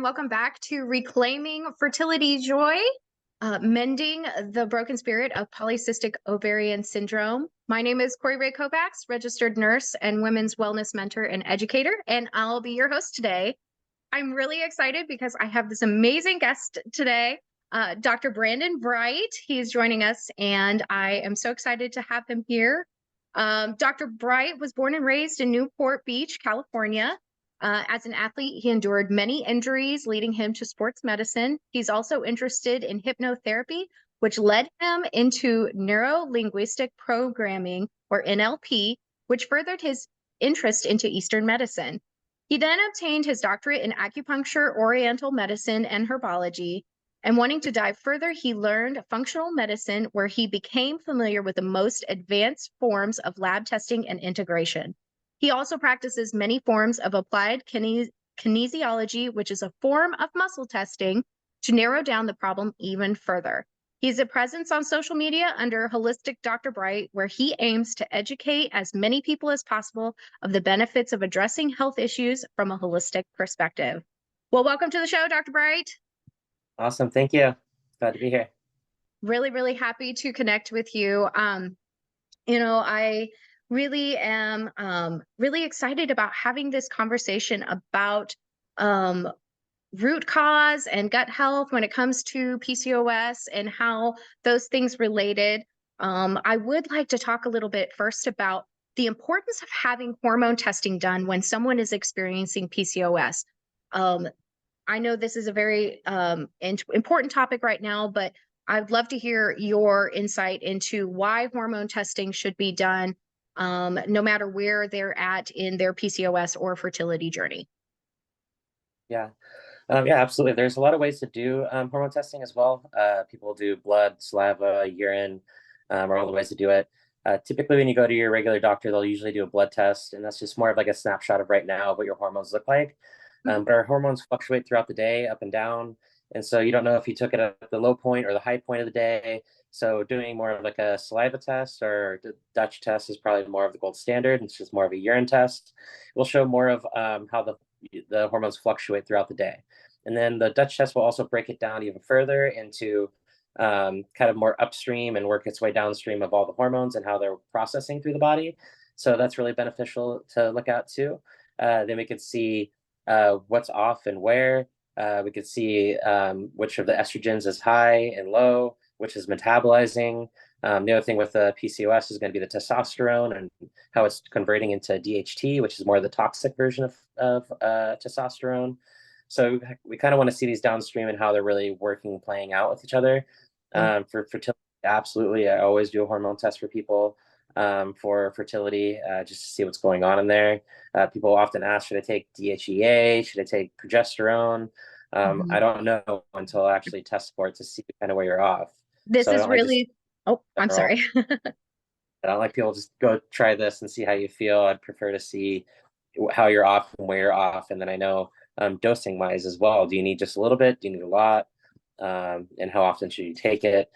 welcome back to Reclaiming Fertility Joy, Mending the Broken Spirit of Polycystic Ovarian Syndrome. My name is Corey Ray Kovacs, registered nurse and women's wellness mentor and educator, and I'll be your host today. I'm really excited because I have this amazing guest today, Dr. Brandon Bright. He's joining us, and I am so excited to have him here. Dr. Bright was born and raised in Newport Beach, California. As an athlete, he endured many injuries, leading him to sports medicine. He's also interested in hypnotherapy, which led him into neuro-linguistic programming, or NLP, which furthered his interest into Eastern medicine. He then obtained his doctorate in acupuncture, oriental medicine, and herbology. And wanting to dive further, he learned functional medicine, where he became familiar with the most advanced forms of lab testing and integration. He also practices many forms of applied kinesiology, which is a form of muscle testing, to narrow down the problem even further. He's a presence on social media under Holistic Dr. Bright, where he aims to educate as many people as possible of the benefits of addressing health issues from a holistic perspective. Well, welcome to the show, Dr. Bright. Awesome. Thank you. Glad to be here. Really, really happy to connect with you. I really am really excited about having this conversation about root cause and gut health when it comes to PCOS and how those things related. I would like to talk a little bit first about the importance of having hormone testing done when someone is experiencing PCOS. I know this is a very important topic right now, but I'd love to hear your insight into why hormone testing should be done, no matter where they're at in their PCOS or fertility journey. Yeah. Yeah, absolutely. There's a lot of ways to do hormone testing as well. People do blood, saliva, urine, are all the ways to do it. Typically, when you go to your regular doctor, they'll usually do a blood test, and that's just more of like a snapshot of right now what your hormones look like. But our hormones fluctuate throughout the day, up and down. And so you don't know if you took it at the low point or the high point of the day. So doing more of like a saliva test or the Dutch test is probably more of the gold standard. It's just more of a urine test. Will show more of how the hormones fluctuate throughout the day. And then the Dutch test will also break it down even further into kind of more upstream and work its way downstream of all the hormones and how they're processing through the body. So that's really beneficial to look at too. Then we could see what's off and where. We could see which of the estrogens is high and low, which is metabolizing. The other thing with the PCOS is going to be the testosterone and how it's converting into DHT, which is more the toxic version of testosterone. So we kind of want to see these downstream and how they're really working, playing out with each other. For fertility, absolutely. I always do a hormone test for people for fertility, just to see what's going on in there. People often ask, should I take DHEA? Should I take progesterone? I don't know until I actually test for it to see kind of where you're off. This So is really, I'm sorry. I don't like people just go try this and see how you feel. I'd prefer to see how you're off and where you're off. And then I know dosing wise as well. Do you need just a little bit? Do you need a lot? And how often should you take it?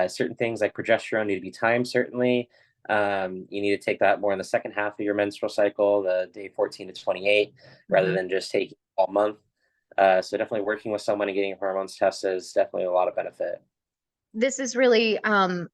Certain things like progesterone need to be timed, certainly. You need to take that more in the second half of your menstrual cycle, the day 14 to 28, rather than just taking all month. So definitely working with someone and getting your hormones tested is definitely a lot of benefit. This is really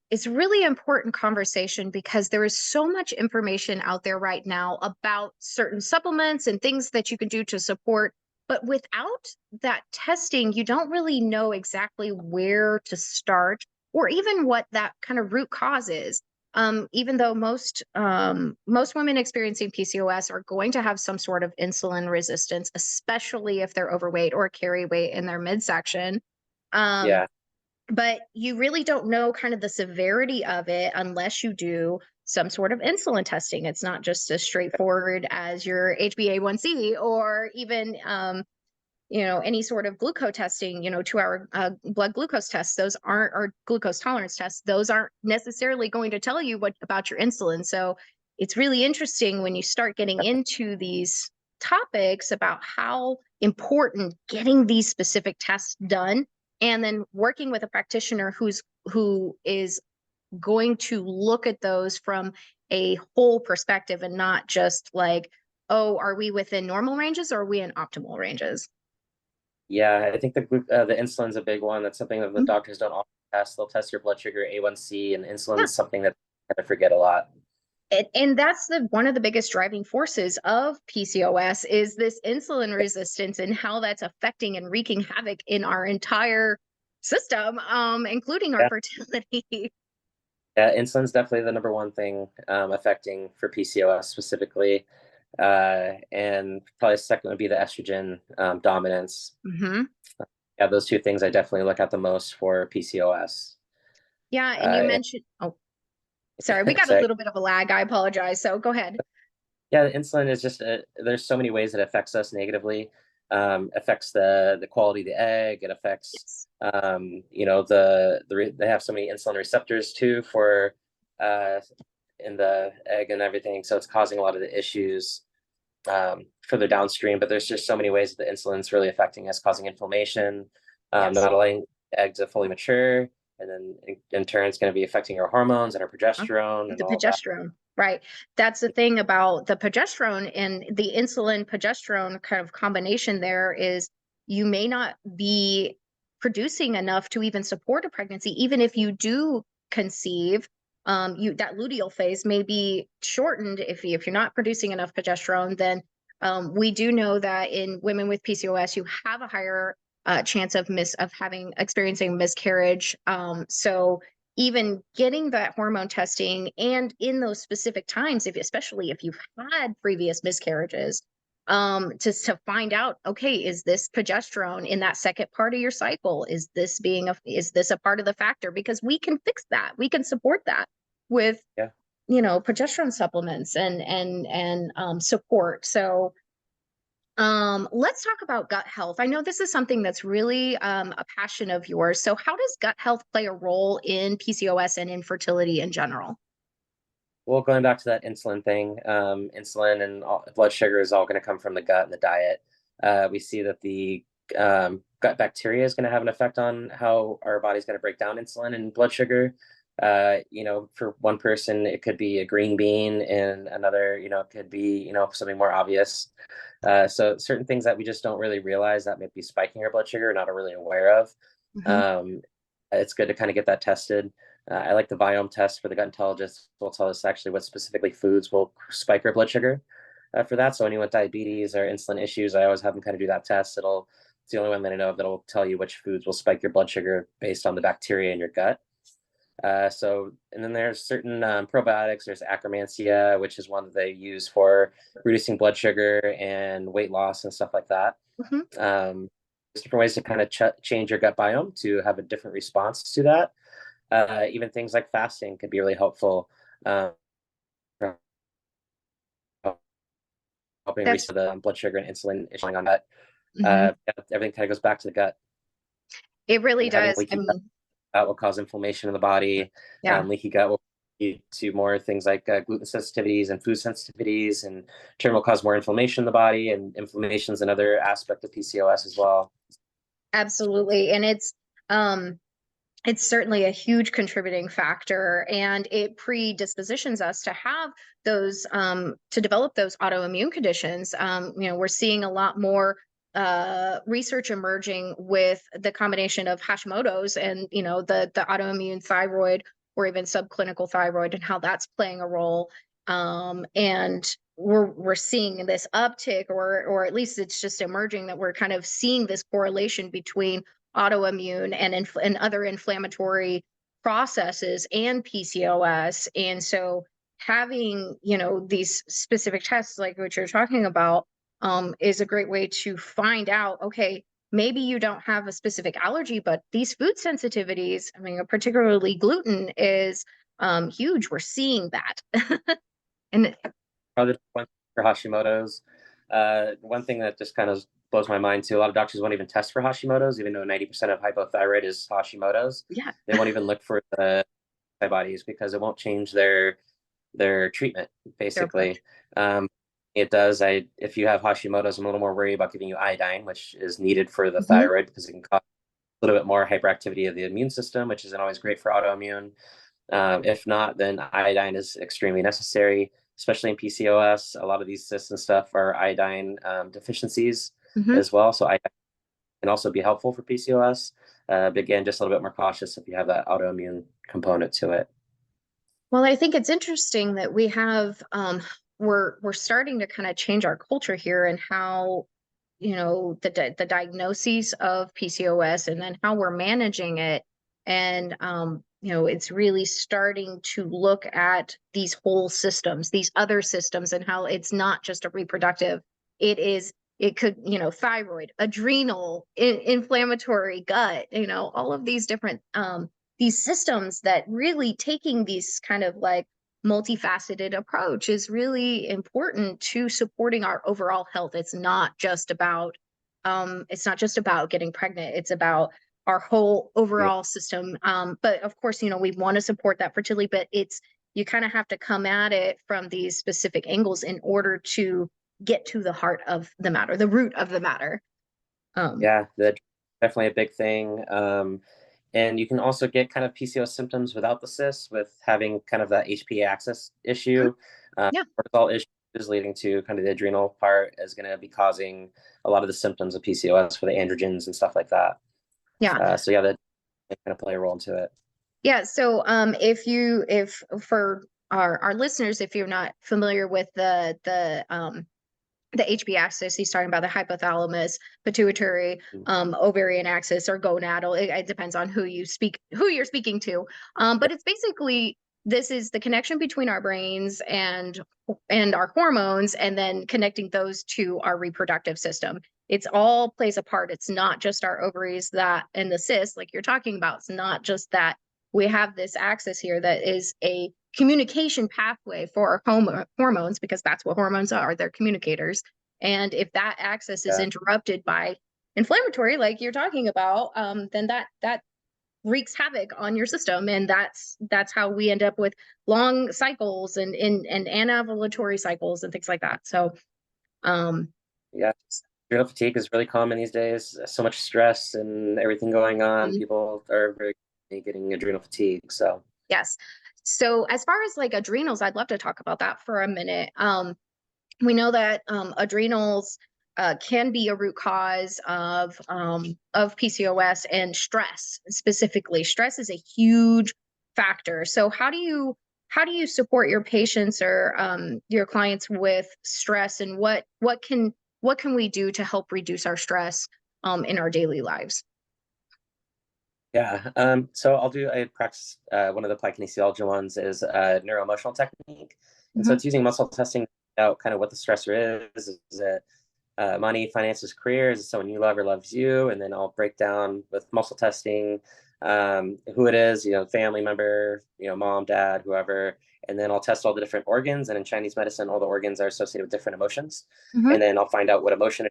it's really important conversation because there is so much information out there right now about certain supplements and things that you can do to support, but without that testing you don't really know exactly where to start or even what that kind of root cause is. Even though most women experiencing PCOS are going to have some sort of insulin resistance, especially if they're overweight or carry weight in their midsection. Yeah. But you really don't know kind of the severity of it unless you do some sort of insulin testing. It's not just as straightforward as your HbA1c or even any sort of glucose testing, 2-hour blood glucose tests. Those aren't, or glucose tolerance tests, those aren't necessarily going to tell you what about your insulin. So it's really interesting when you start getting into these topics about how important getting these specific tests done and then working with a practitioner who is going to look at those from a whole perspective and not just like, oh, are we within normal ranges or are we in optimal ranges? Yeah, I think the insulin's a big one. That's something that the Mm, doctors don't always test. They'll test your blood sugar, A1C, and yeah. insulin's something that I kind of forget a lot. And that's the one of the biggest driving forces of PCOS is this insulin resistance and how that's affecting and wreaking havoc in our entire system, including our Yeah, fertility. yeah, insulin's definitely the number one thing affecting for PCOS specifically. And probably second would be the estrogen dominance. Hmm. Yeah, those two things I definitely look at the most for PCOS. Yeah, and you And mentioned, oh, sorry, we got a so little bit of a lag. I apologize. So go ahead. yeah, the insulin is just there's so many ways it affects us negatively. Affects the quality of the egg. It affects Yes. they have so many insulin receptors too for uh, in the egg and everything. So it's causing a lot of the issues further downstream. But there's just so many ways that the insulin's really affecting us, causing inflammation, Yes. not allowing the egg to fully mature, and then in turn it's going to be affecting our hormones and our progesterone and The all of that. progesterone, right? That's the thing about the progesterone and the insulin progesterone kind of combination there is you may not be producing enough to even support a pregnancy, even if you do conceive. You that luteal phase may be shortened if you're not producing enough progesterone. Then we do know that in women with PCOS, you have a higher chance of having experiencing miscarriage. So even getting that hormone testing and in those specific times, if especially if you've had previous miscarriages, to find out, okay, is this progesterone in that second part of your cycle? Is this a part of the factor? Because we can fix that. We can support that with Yeah. progesterone supplements and support. So let's talk about gut health. I know this is something that's really a passion of yours. So, how does gut health play a role in PCOS and infertility in general? Well, going back to that insulin thing, insulin and blood sugar is all going to come from the gut and the diet. We see that the gut bacteria is going to have an effect on how our body's going to break down insulin and blood sugar. For one person, it could be a green bean, and another, it could be, something more obvious. So certain things that we just don't really realize that may be spiking our blood sugar, or not really aware of. Hmm. Um, it's good to kind of get that tested. I like the Viome test for the gut intelligence. Will tell us actually what specifically foods will spike our blood sugar for that. So anyone with diabetes or insulin issues, I always have them kind of do that test. It's the only one that I know of that'll tell you which foods will spike your blood sugar based on the bacteria in your gut. And then there's certain probiotics. There's Akkermansia, which is one that they use for reducing blood sugar and weight loss and stuff like that. Hmm. There's different ways to kind of change your gut biome to have a different response to that. Even things like fasting could be really helpful, for helping That's reset the blood sugar and insulin issuing on that. mhm. Everything kind of goes back to the gut. It really Having does. I leaky gut mean, will cause inflammation in the body. yeah. Leaky gut will lead to more things like gluten sensitivities and food sensitivities, and in turn will cause more inflammation in the body. And inflammation is another aspect of PCOS as well. Absolutely. And it's certainly a huge contributing factor, and it predispositions us to have those to develop those autoimmune conditions. We're seeing a lot more research emerging with the combination of Hashimoto's and the autoimmune thyroid or even subclinical thyroid and how that's playing a role. And we're seeing this uptick, or at least it's just emerging that we're kind of seeing this correlation between autoimmune and other inflammatory processes and PCOS. And so having, these specific tests like what you're talking about is a great way to find out, okay, maybe you don't have a specific allergy, but these food sensitivities, I mean, particularly gluten is huge. We're seeing that. And Probably one for Hashimoto's. One thing that just kind of blows my mind too. A lot of doctors won't even test for Hashimoto's, even though 90% of hypothyroid is Hashimoto's. yeah, They won't even look for the antibodies because it won't change their treatment. their approach. Basically, um, it does. If you have Hashimoto's, I'm a little more worried about giving you iodine, which is needed for the Mhm. thyroid because it can cause a little bit more hyperactivity of the immune system, which isn't always great for autoimmune. If not, then iodine is extremely necessary, especially in PCOS. A lot of these cysts and stuff are iodine deficiencies Mhm. as well. So iodine can also be helpful for PCOS. But again, just a little bit more cautious if you have that autoimmune component to it. Well, I think it's interesting that we have we're starting to kind of change our culture here and how, the diagnoses of PCOS and then how we're managing it. And it's really starting to look at these whole systems, these other systems, and how it's not just a reproductive. It could, thyroid, adrenal, inflammatory, gut, all of these different these systems, that really taking these kind of like multifaceted approach is really important to supporting our overall health. It's not just about getting pregnant. It's about our whole Yeah, overall system. But of course, we want to support that fertility, but you kind of have to come at it from these specific angles in order to get to the heart of the matter, the root of the matter. Um, yeah, that's definitely a big thing. And you can also get kind of PCOS symptoms without the cyst with having kind of that HPA axis mhm, issue. yeah, Cortisol issues leading to kind of the adrenal part is going to be causing a lot of the symptoms of PCOS for the androgens and stuff like that. yeah. So yeah, that kind of play a role into it. Yeah, so if for our listeners, if you're not familiar with the HB axis, he's talking about the hypothalamus, pituitary, Mm. ovarian axis, or gonadal. It depends on who you're speaking to. Yeah, But it's basically, this is the connection between our brains and our hormones, and then connecting those to our reproductive system. It's all plays a part. It's not just our ovaries that and the cyst, like you're talking about. It's not just that. We have this axis here that is a communication pathway for our hormones, because that's what hormones are. They're communicators. And if that axis is yeah, interrupted by inflammatory, like you're talking about, then that wreaks havoc on your system, and that's how we end up with long cycles and anovulatory cycles and things like that. So, um, yeah. Adrenal fatigue is really common these days. So much stress and everything going on. People are very getting adrenal fatigue. So yes. So as far as like adrenals, I'd love to talk about that for a minute. We know that adrenals can be a root cause of PCOS, and stress specifically. Stress is a huge factor. So how do you support your patients or your clients with stress, and what can we do to help reduce our stress in our daily lives? yeah. So I practice one of the applied kinesiology ones is a neuroemotional technique. And so Mhm. it's using muscle testing out kind of what the stressor is. Is it money, finances, career? Is it someone you love or loves you? And then I'll break down with muscle testing who it is, family member, mom, dad, whoever. And then I'll test all the different organs. And in Chinese medicine, all the organs are associated with different emotions. Mhm. And then I'll find out what emotion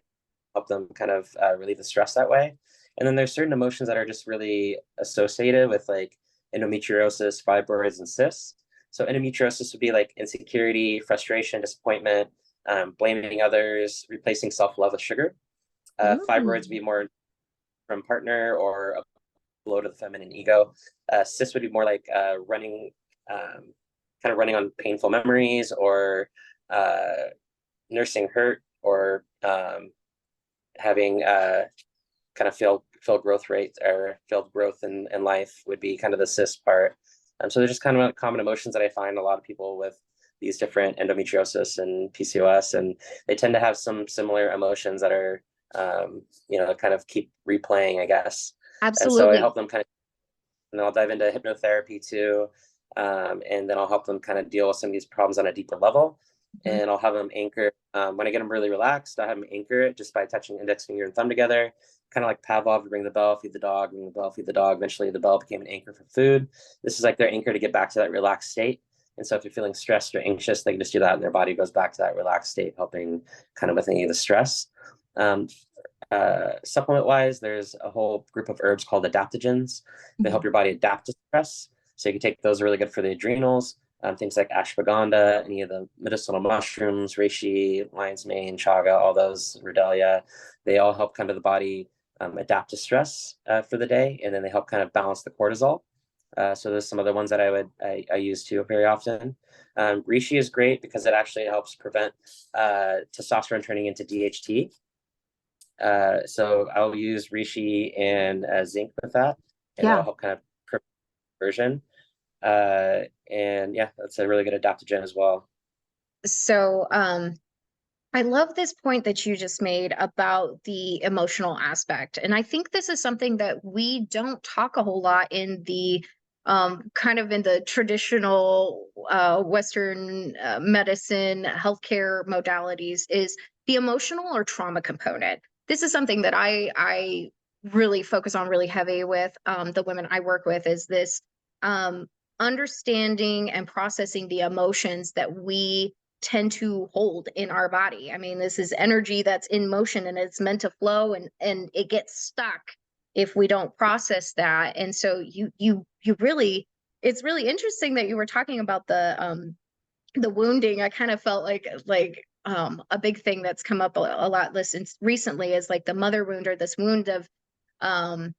help them kind of relieve the stress that way. And then there's certain emotions that are just really associated with like endometriosis, fibroids, and cysts. So endometriosis would be like insecurity, frustration, disappointment, blaming others, replacing self-love with sugar. Fibroids would Mm. be more from partner or a blow to the feminine ego. Cysts would be more like kind of running on painful memories or nursing hurt or having kind of failed growth rate or failed growth in life would be kind of the cyst part. So there's just kind of common emotions that I find a lot of people with these different endometriosis and PCOS, and they tend to have some similar emotions that are, kind of keep replaying, I guess. And so I Absolutely. help them kind of, and then I'll dive into hypnotherapy too. And then I'll help them kind of deal with some of these problems on a deeper level. Mhm. And I'll have them anchor, when I get them really relaxed, I have them anchor it just by touching index finger and thumb together, kind of like Pavlov, ring the bell, feed the dog, ring the bell, feed the dog. Eventually the bell became an anchor for food. This is like their anchor to get back to that relaxed state. And so if you're feeling stressed or anxious, they can just do that and their body goes back to that relaxed state, helping kind of with any of the stress. Um, Supplement wise, there's a whole group of herbs called adaptogens. They help Mhm. your body adapt to stress. So you can take those, are really good for the adrenals. Things like ashwagandha, any of the medicinal mushrooms, reishi, lion's mane, chaga, all those, redelia, they all help kind of the body adapt to stress for the day, and then they help kind of balance the cortisol. So there's some other ones that I use too very often. Reishi is great because it actually helps prevent testosterone turning into DHT, So I'll use reishi and zinc with that, and that'll Yeah. help kind of prevent conversion. And yeah, that's a really good adaptogen as well. So, I love this point that you just made about the emotional aspect. And I think this is something that we don't talk a whole lot in the kind of in the traditional Western medicine, healthcare modalities is the emotional or trauma component. This is something that I really focus on really heavy with the women I work with is this um, understanding and processing the emotions that we tend to hold in our body. I mean, this is energy that's in motion and it's meant to flow and it gets stuck if we don't process that. And so you really it's really interesting that you were talking about the wounding. I kind of felt like a big thing that's come up a lot listen recently is like the mother wound or this wound um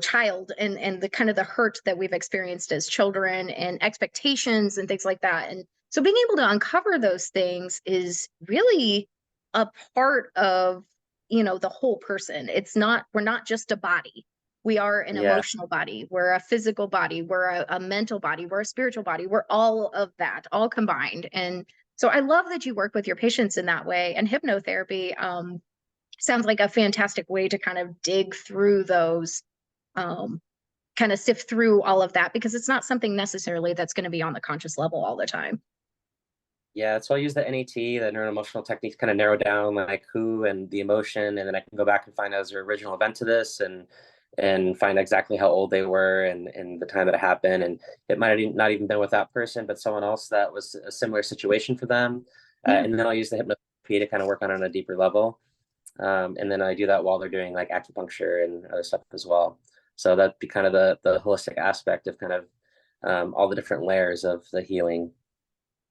child and the kind of the hurt that we've experienced as children and expectations and things like that. And so being able to uncover those things is really a part of the whole person. It's not We're not just a body. We are an Yeah, emotional body, we're a physical body, we're a mental body, we're a spiritual body, we're all of that all combined. And so I love that you work with your patients in that way. And hypnotherapy sounds like a fantastic way to kind of dig through those, um, kind of sift through all of that because it's not something necessarily that's going to be on the conscious level all the time. yeah. So I'll use the NET, the neuro emotional technique, to kind of narrow down like who and the emotion, and then I can go back and find out was their original event to this, and find exactly how old they were and the time that it happened. And it might have not even been with that person, but someone else that was a similar situation for them. Yeah. And then I'll use the hypnotherapy to kind of work on a deeper level. And then I do that while they're doing like acupuncture and other stuff as well. So that'd be kind of the holistic aspect of kind of all the different layers of the healing.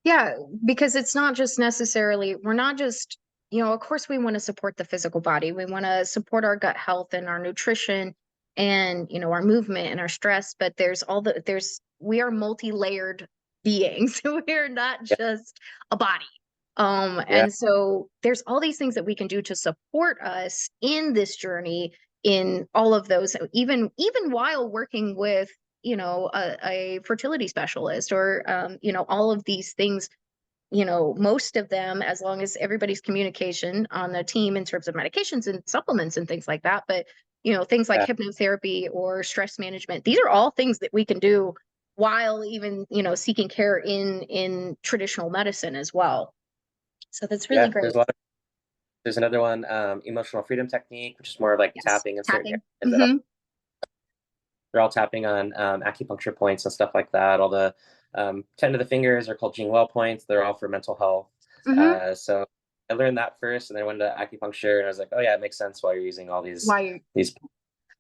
Yeah, because it's not just necessarily, we're not just, of course, we want to support the physical body. We want to support our gut health and our nutrition and, our movement and our stress. But we are multi-layered beings. We're not Yeah, just a body. yeah, And so there's all these things that we can do to support us in this journey in all of those, even while working with a fertility specialist or all of these things, most of them, as long as everybody's communication on the team in terms of medications and supplements and things like that. But things like yeah, hypnotherapy or stress management, these are all things that we can do while even seeking care in traditional medicine as well. So that's really yeah. great. There's another one, emotional freedom technique, which is more of like Yes, tapping in certain tapping. areas. Hmm. They're all tapping on acupuncture points and stuff like that. All the 10 of the fingers are called Jing Well points. They're all for mental health. Hmm. So I learned that first, and then I went to acupuncture, and I was like, oh yeah, it makes sense why you're using all Why? these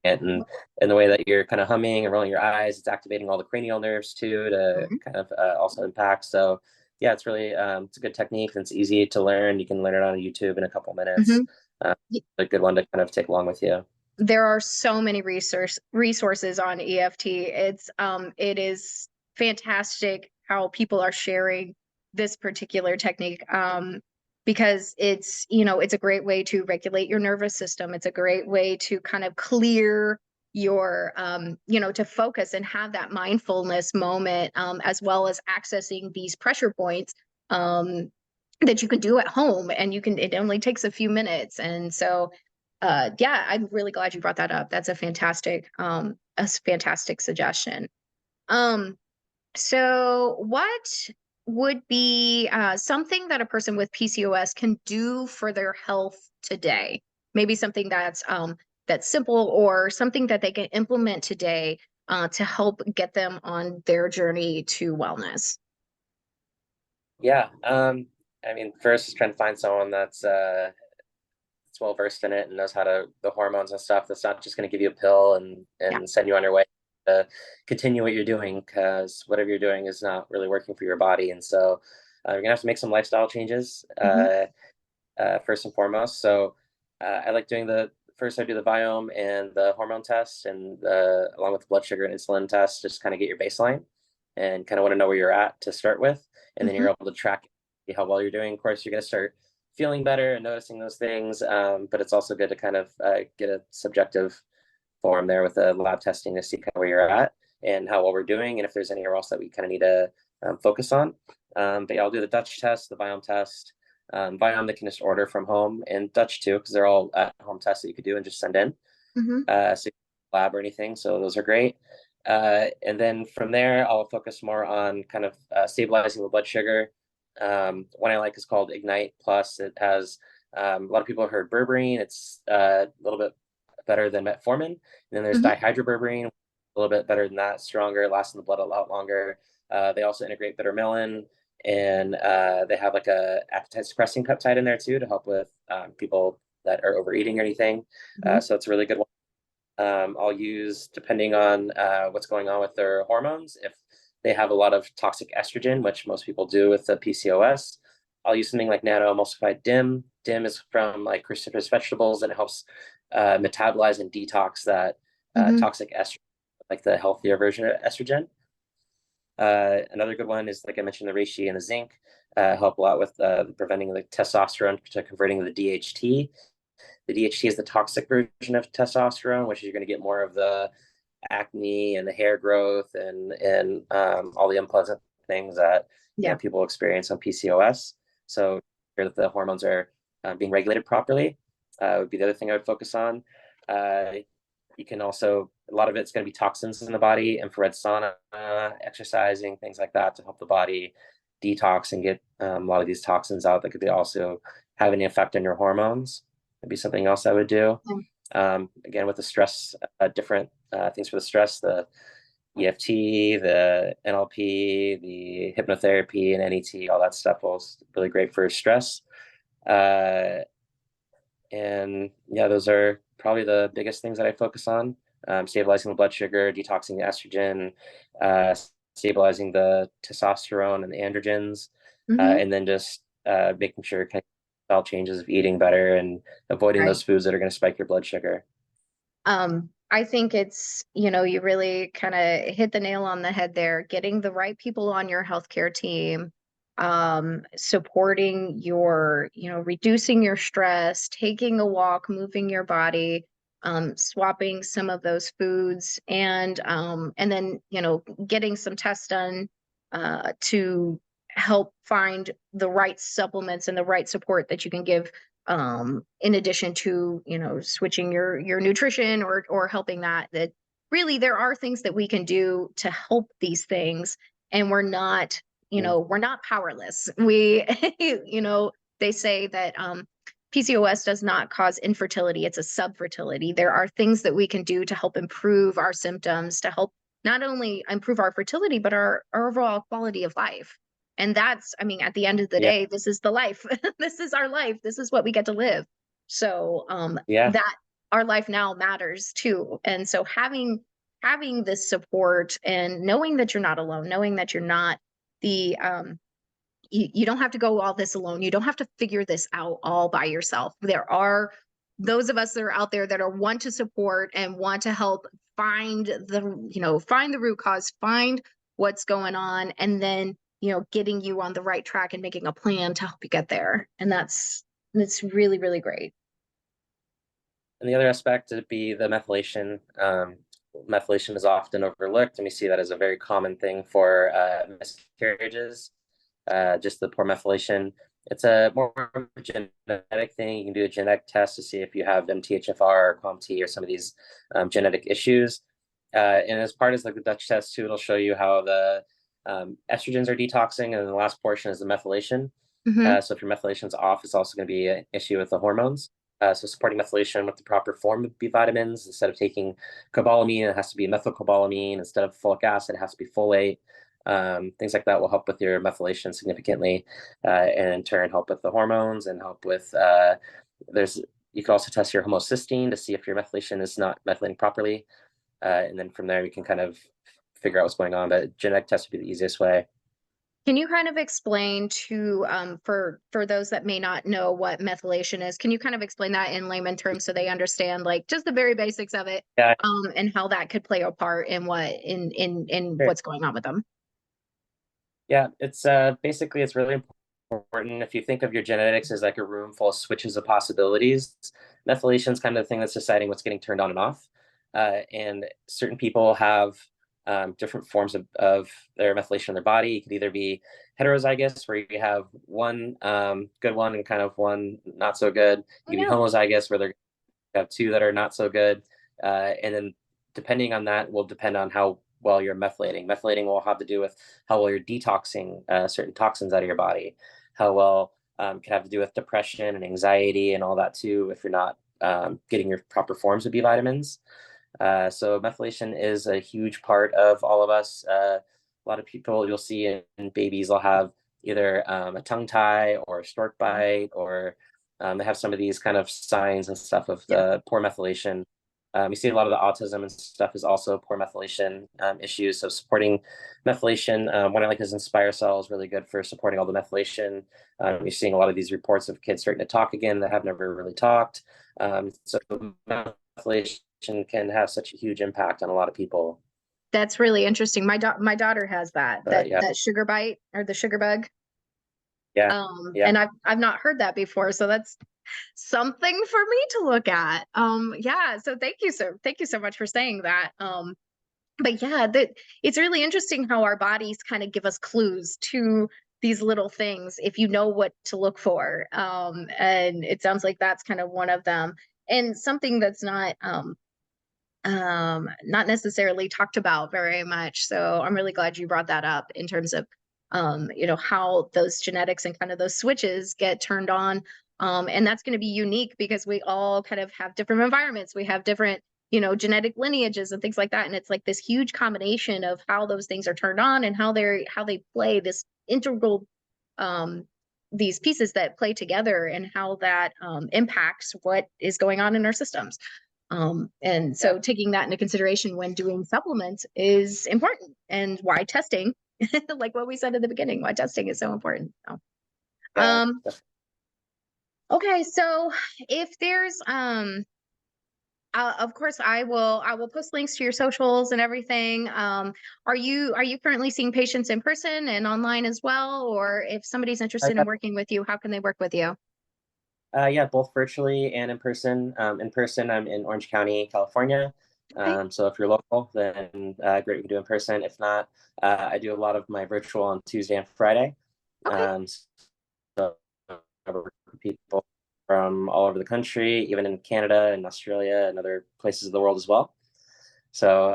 and the way that you're kind of humming and rolling your eyes, it's activating all the cranial nerves too to Mhm. kind of also impact. So yeah, it's really it's a good technique and it's easy to learn. You can learn it on YouTube in a couple minutes. Mhm. Uh, a good one to kind of take along with you. There are so many resources on EFT. It is fantastic how people are sharing this particular technique, because it's a great way to regulate your nervous system. It's a great way to kind of clear your to focus and have that mindfulness moment, as well as accessing these pressure points, that you can do at home, and it only takes a few minutes. And so yeah, I'm really glad you brought that up. That's a fantastic suggestion. Um, so what would be something that a person with PCOS can do for their health today? Maybe something that's simple or something that they can implement today to help get them on their journey to wellness. Yeah. I mean, first is trying to find someone that's well versed in it and knows how to the hormones and stuff. That's not just going to give you a pill Yeah. and send you on your way to continue what you're doing because whatever you're doing is not really working for your body. And so you're gonna have to make some lifestyle changes Hmm. first and foremost. So I like doing the first. I do the biome and the hormone test, and along with the blood sugar and insulin test, just kind of get your baseline and kind of want to know where you're at to start with, and then Hmm. you're able to track how well you're doing. Of course, you're going to start feeling better and noticing those things. But it's also good to kind of get a subjective form there with the lab testing to see kind of where you're at and how well we're doing, and if there's anywhere else that we kind of need to focus on. But yeah, I'll do the Dutch test, the biome test. Biome they can just order from home, and Dutch too, because they're all at-home tests that you could do and just send in. Mm-hmm. So lab or anything. So those are great. And then from there, I'll focus more on kind of stabilizing the blood sugar. One I like is called Ignite Plus. It has a lot of people have heard berberine. It's a little bit better than metformin. And then there's Mm-hmm. dihydroberberine, a little bit better than that, stronger, lasts in the blood a lot longer. They also integrate bittermelon, and they have like a appetite suppressing peptide in there too to help with people that are overeating or anything. Mm-hmm. So it's a really good one. I'll use, depending on what's going on with their hormones, if they have a lot of toxic estrogen, which most people do with the PCOS, I'll use something like nano-emulsified DIM. DIM is from like cruciferous vegetables, and it helps metabolize and detox that Mm-hmm. toxic estrogen, like the healthier version of estrogen. Another good one is, like I mentioned, the reishi and the zinc help a lot with preventing the testosterone to converting the DHT. The DHT is the toxic version of testosterone, which is you're going to get more of the acne and the hair growth and all the unpleasant things that Yeah. people experience on PCOS. So sure that the hormones are being regulated properly would be the other thing I would focus on. You can also, a lot of it's going to be toxins in the body, infrared sauna, exercising, things like that to help the body detox and get a lot of these toxins out that could be also have any effect on your hormones. That'd be something else I would do. Again, with the stress, different things for the stress, the EFT, the NLP, the hypnotherapy, and NET, all that stuff was really great for stress. And yeah, those are probably the biggest things that I focus on. Stabilizing the blood sugar, detoxing the estrogen, uh, stabilizing the testosterone and the androgens, Mm-hmm. and then just making sure kind of lifestyle changes of eating better and avoiding Right. those foods that are going to spike your blood sugar. I think it's, you really kind of hit the nail on the head there, getting the right people on your healthcare team, supporting your, reducing your stress, taking a walk, moving your body, swapping some of those foods, and then, getting some tests done, to help find the right supplements and the right support that you can give, in addition to, switching your nutrition or helping that really there are things that we can do to help these things, and we're not, Mm. we're not powerless. We they say that PCOS does not cause infertility, it's a subfertility. There are things that we can do to help improve our symptoms, to help not only improve our fertility but our overall quality of life. And that's, I mean, at the end of the Yeah, day, this is the life. This is our life. This is what we get to live. So yeah, that our life now matters too. And so having this support and knowing that you're not alone, knowing that you're not the you don't have to go all this alone. You don't have to figure this out all by yourself. There are those of us that are out there that are want to support and want to help find find the root cause, find what's going on, and then, getting you on the right track and making a plan to help you get there. And that's really, really great. and the other aspect would be the methylation. Methylation is often overlooked, and we see that as a very common thing for miscarriages. Just the poor methylation. It's a more genetic thing. You can do a genetic test to see if you have MTHFR or COMT or some of these genetic issues. And as part of like the Dutch test too, it'll show you how the estrogens are detoxing, and then the last portion is the methylation. Mm-hmm. So if your methylation is off, it's also going to be an issue with the hormones. So supporting methylation with the proper form of B vitamins, instead of taking cobalamin, it has to be methylcobalamin. Instead of folic acid, it has to be folate. Things like that will help with your methylation significantly, and in turn help with the hormones and help with there's you can also test your homocysteine to see if your methylation is not methylating properly, and then from there we can kind of figure out what's going on. But genetic test would be the easiest way. Can you kind of explain to for those that may not know what methylation is, can you kind of explain that in layman terms so they understand like just the very basics of it, Yeah, and how that could play a part in in sure. what's going on with them? Yeah, it's basically it's really important important. If you think of your genetics as like a room full of switches of possibilities, methylation is kind of the thing that's deciding what's getting turned on and off. And certain people have different forms of their methylation in their body. You could either be heterozygous, where you have one good one and kind of one not so good. I You could be know. homozygous, where they have two that are not so good. And then depending on that will depend on how well you're methylating. Methylating will have to do with how well you're detoxing certain toxins out of your body, how well can have to do with depression and anxiety and all that too, if you're not getting your proper forms of B vitamins. So methylation is a huge part of all of us. A lot of people you'll see in babies will have either a tongue tie or a stork bite, or they have some of these kind of signs and stuff of Yeah. the poor methylation. You see a lot of the autism and stuff is also poor methylation issues. So supporting methylation, one I like is Inspire Cell is really good for supporting all the methylation. You're seeing a lot of these reports of kids starting to talk again that have never really talked. So methylation can have such a huge impact on a lot of people. That's really interesting. My daughter has But yeah, that sugar bite or the sugar bug. yeah, yeah, And I've not heard that before, so that's something for me to look at. Yeah, so thank you so much for saying that. But yeah, that it's really interesting how our bodies kind of give us clues to these little things if you know what to look for. And it sounds like that's kind of one of them. And something that's not necessarily talked about very much. So I'm really glad you brought that up in terms of how those genetics and kind of those switches get turned on. And that's going to be unique because we all kind of have different environments. We have different, genetic lineages and things like that. And it's like this huge combination of how those things are turned on and how they play this integral these pieces that play together and how that impacts what is going on in our systems. And yeah, so taking that into consideration when doing supplements is important, and why testing, like what we said in the beginning, why testing is so important. So, yeah. um, okay, so if there's of course I will post links to your socials and everything. Are you currently seeing patients in person and online as well? Or if somebody's interested in Yeah, working with you, how can they work with you? yeah, both virtually and in person. In person, I'm in Orange County, California. Okay. So if you're local, then great, we can do in person. If not, I do a lot of my virtual on Tuesday and Friday. Okay. So I work with people from all over the country, even in Canada and Australia and other places of the world as well. So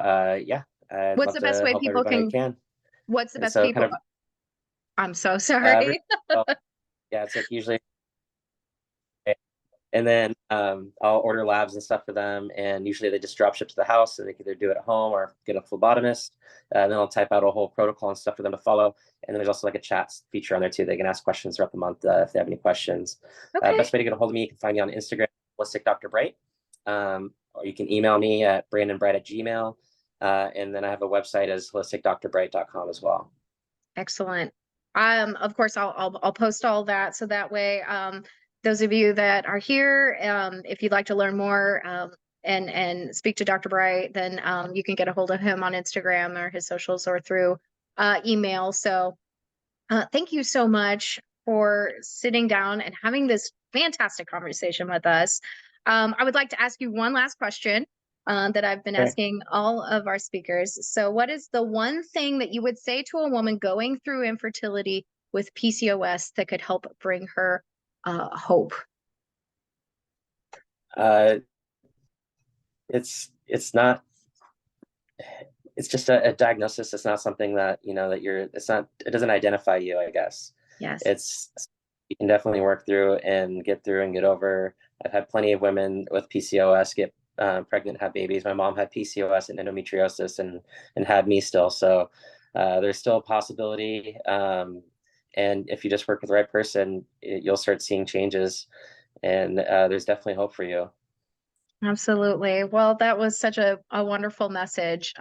yeah, I'd What's love the best to way help people everybody I can, can. what's the And best so kind people? of I'm so sorry. well, yeah, it's like usually, and then I'll order labs and stuff for them, and usually they just drop ship to the house, and they can either do it at home or get a phlebotomist. And then I'll type out a whole protocol and stuff for them to follow. And then there's also like a chat feature on there too. They can ask questions throughout the month if they have any questions. Okay. Best way to get a hold of me, you can find me on Instagram, Holistic Dr. Bright, or you can email me at brandonbright@gmail. And then I have a website as holisticdrbright.com as well. Excellent. Of course, I'll post all that so that way, those of you that are here, if you'd like to learn more, and speak to Dr. Bright, then you can get a hold of him on Instagram or his socials or through email. So thank you so much for sitting down and having this fantastic conversation with us. I would like to ask you one last question that I've been Okay. asking all of our speakers. So, what is the one thing that you would say to a woman going through infertility with PCOS that could help bring her hope? Uh, it's not, it's just a diagnosis. It's not something that, that it's not, it doesn't identify you, I guess. Yes. It's, you can definitely work through and get over. I've had plenty of women with PCOS get pregnant, have babies. My mom had PCOS and endometriosis and had me still. So there's still a possibility. And if you just work with the right person, you'll start seeing changes. And there's definitely hope for you. Absolutely. Well, that was such a wonderful message.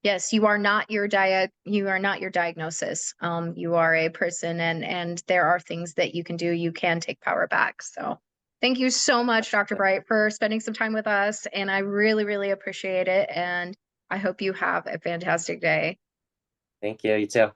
Yes, you are not your diagnosis. You are a person, and there are things that you can do. You can take power back. So thank you so much, Dr. Bright, for spending some time with us. And I really, really appreciate it. And I hope you have a fantastic day. Thank you. You too.